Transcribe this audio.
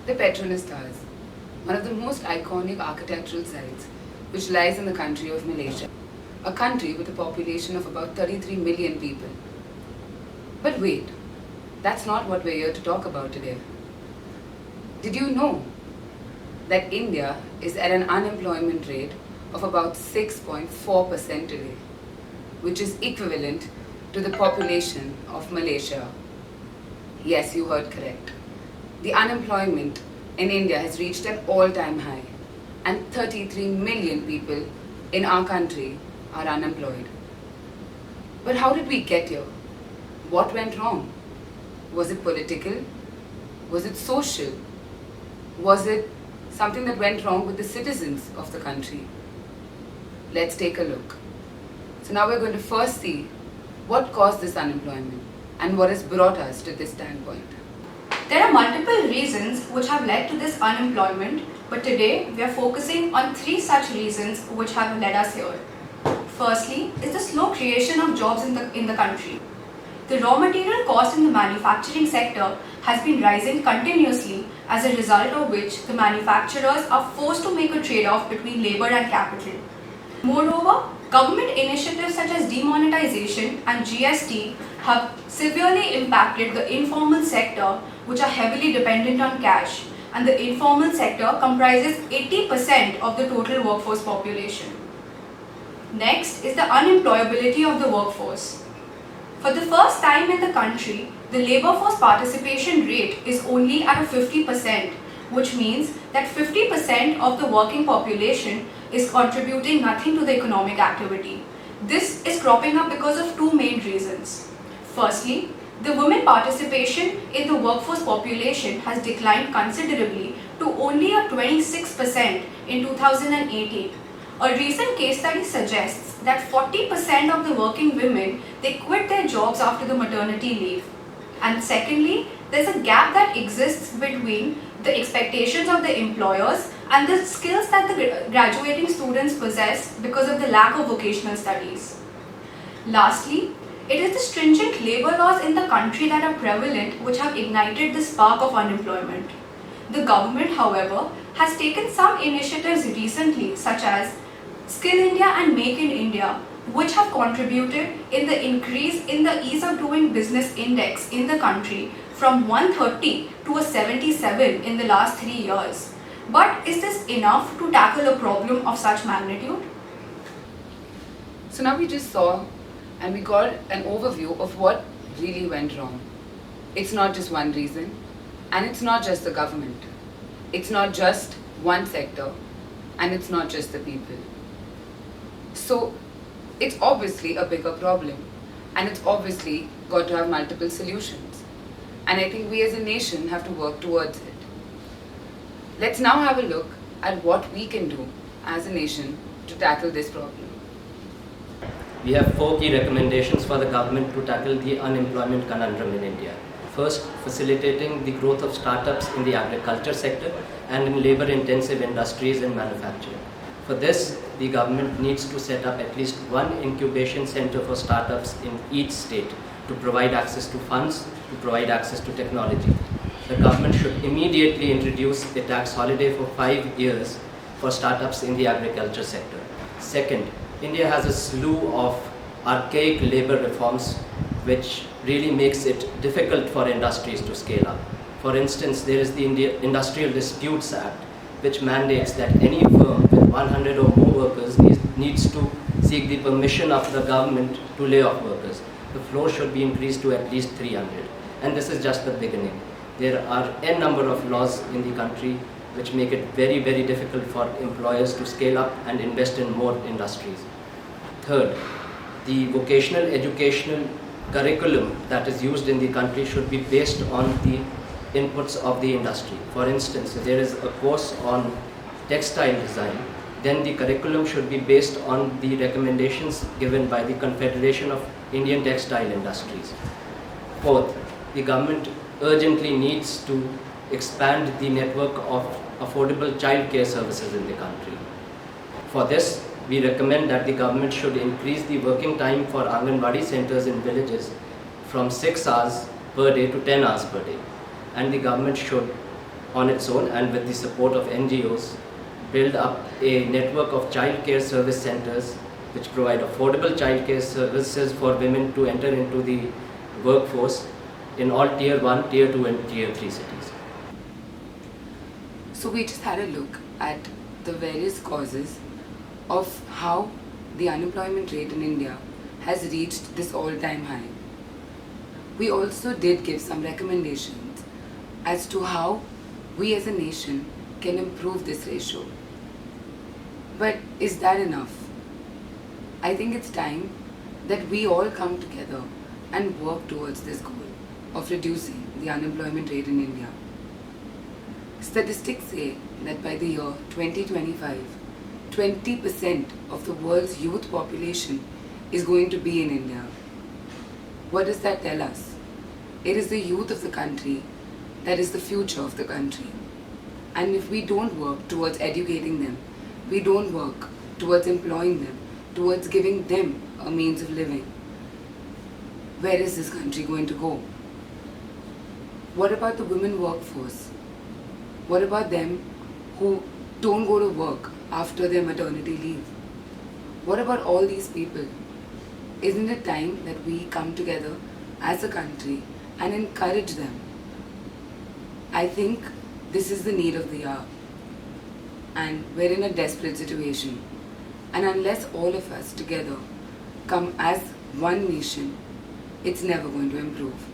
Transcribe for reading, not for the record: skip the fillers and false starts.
The Petronas Towers, one of the most iconic architectural sites which lies in the country of Malaysia, a country with a population of about 33 million people. But wait, that's not what we're here to talk about today. Did you know that India is at an unemployment rate of about 6.4% today, which is equivalent to the population of Malaysia? Yes, you heard correct. The unemployment in India has reached an all-time high, and 33 million people in our country are unemployed. But how did we get here? What went wrong? Was it political? Was it social? Was it something that went wrong with the citizens of the country? Let's take a look. So now we're going to first see what caused this unemployment and what has brought us to this standpoint. There are multiple reasons which have led to this unemployment, but today we are focusing on 3 such reasons which have led us here. Firstly is the slow creation of jobs in the country. The raw material cost in the manufacturing sector has been rising continuously, as a result of which the manufacturers are forced to make a trade-off between labor and capital. Moreover, government initiatives such as demonetization and GST have severely impacted the informal sector, which are heavily dependent on cash, and the informal sector comprises 80% of the total workforce population. Next is the unemployability of the workforce. For the first time in the country, the labour force participation rate is only at a 50%, which means that 50% of the working population is contributing nothing to the economic activity. This is cropping up because of 2 main reasons. Firstly, the women participation in the workforce population has declined considerably to only a 26% in 2018. A recent case study suggests that 40% of the working women, they quit their jobs after the maternity leave. And secondly, there's a gap that exists between the expectations of the employers and the skills that the graduating students possess because of the lack of vocational studies. Lastly, it is the stringent labour laws in the country that are prevalent which have ignited the spark of unemployment. The government, however, has taken some initiatives recently, such as Skill India and Make in India, which have contributed in the increase in the ease of doing business index in the country from 130 to a 77 in the last 3 years. But is this enough to tackle a problem of such magnitude? So now we just saw and we got an overview of what really went wrong. It's not just one reason, and it's not just the government. It's not just one sector, and it's not just the people. So it's obviously a bigger problem, and it's obviously got to have multiple solutions. And I think we as a nation have to work towards it. Let's now have a look at what we can do as a nation to tackle this problem. We have 4 key recommendations for the government to tackle the unemployment conundrum in India. First, facilitating the growth of startups in the agriculture sector and in labor-intensive industries and manufacturing. For this, the government needs to set up at least 1 incubation center for startups in each state to provide access to funds, to provide access to technology. The government should immediately introduce a tax holiday for 5 years for startups in the agriculture sector. Second, India has a slew of archaic labor reforms which really makes it difficult for industries to scale up. For instance, there is the Industrial Disputes Act, which mandates that any firm with 100 or more workers needs to seek the permission of the government to lay off workers. The floor should be increased to at least 300. And this is just the beginning. There are n number of laws in the country which make it very, very difficult for employers to scale up and invest in more industries. Third, the vocational educational curriculum that is used in the country should be based on the inputs of the industry. For instance, if there is a course on textile design, then the curriculum should be based on the recommendations given by the Confederation of Indian Textile Industries. Fourth, the government urgently needs to expand the network of affordable child care services in the country. For this, we recommend that the government should increase the working time for Anganwadi centers in villages from 6 hours per day to 10 hours per day. And the government should on its own and with the support of NGOs, build up a network of childcare service centers which provide affordable childcare services for women to enter into the workforce in all Tier 1, Tier 2 and Tier 3 cities. So we just had a look at the various causes of how the unemployment rate in India has reached this all-time high. We also did give some recommendations as to how we as a nation can improve this ratio. But is that enough? I think it's time that we all come together and work towards this goal of reducing the unemployment rate in India. Statistics say that by the year 2025, 20% of the world's youth population is going to be in India. What does that tell us? It is the youth of the country that is the future of the country. And if we don't work towards educating them, we don't work towards employing them, towards giving them a means of living, where is this country going to go? What about the women workforce? What about them who don't go to work after their maternity leave? What about all these people? Isn't it time that we come together as a country and encourage them? I think this is the need of the hour. And we're in a desperate situation. And unless all of us together come as one nation, it's never going to improve.